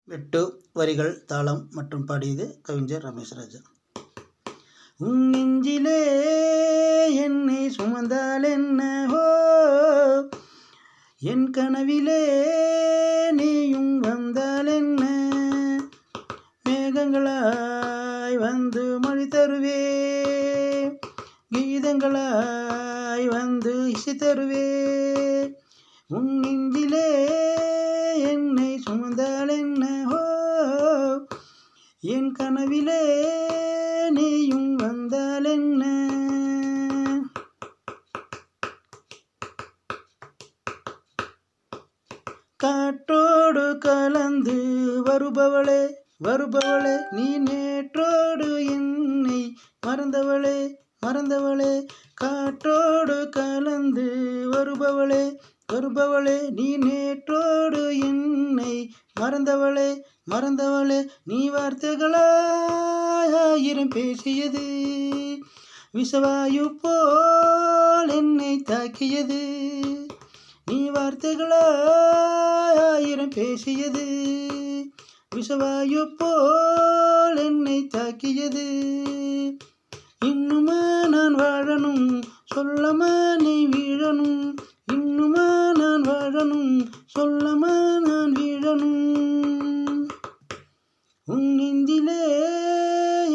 வெட்டு வரிகள் தாளம் மற்றும் பாடியது கவிஞர் ரமேஷ் ராஜா. உன் நெஞ்சிலே என்னை சுமந்தால் என்னவோ, என் கனவிலே நீயும் வந்தால் என்ன, மேகங்களாய் வந்து மொழி தருவே, கீதங்களாய் வந்து இசை தருவே. உன் நெஞ்சிலே என்னை சுமந்தால் என்னவோ, என் கனவிலே நீயும் வந்தால் என்ன. காற்றோடு கலந்து வருபவளே வருபவளே, நீ நேற்றோடு என்னை மறந்தவளே மறந்தவளே. காற்றோடு கலந்து வருபவளே வருபவளே, நீ நேற்றோடு என்னை மறந்தவளே மறந்தவளே. நீ வார்த்தைகளாயிரம் பேசியது, விஷவாயு போல் என்னை தாக்கியது. நீ வார்த்தைகளாயிரம் பேசியது, விஷவாயு போல் என்னை தாக்கியது. இன்னுமா நான் வாழணும், சொல்லமா நீ வீழணும். இன்னுமா நான் வாழணும், சொல்லமா நான் வீழணும். உன் நெஞ்சிலே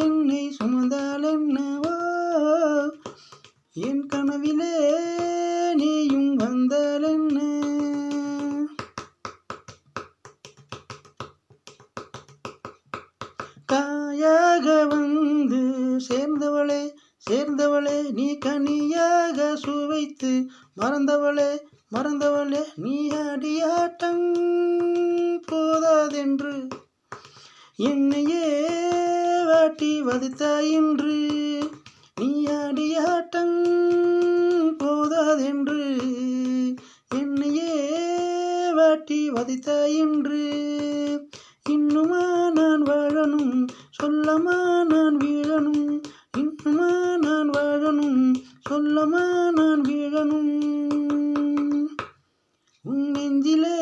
என்னை சுமந்தால் என்னவோ, என் கனவிலே நீயும் வந்தால் என்ன. காயாக வந்து சேர்ந்தவளே சேர்ந்தவளே, நீ கனியாக சுவைத்து மறந்தவளே மறந்தவளே. நீ ஆடியாட்டம் போதாதென்று என்னையே வாட்டி வதைத்தாயின்று. நீ ஆடியாட்டம் போதாதென்று என்னையே வாட்டி வதைத்தாயின்று. இன்னுமா நான் வாழணும், சொல்லமா நான் வீழணும். இன்னுமா நான் வாழணும், சொல்லமா நான் வீழணும். உன் நெஞ்சிலே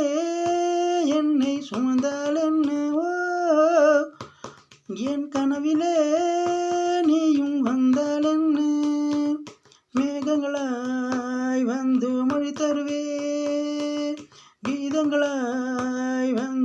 என்னை சுமந்தால் என்னவோ, என் கனவிலே நீயும் வந்தால் என்ன. மேகங்களாய் வந்து மொழி தருவே, கீதங்களாய் வந்து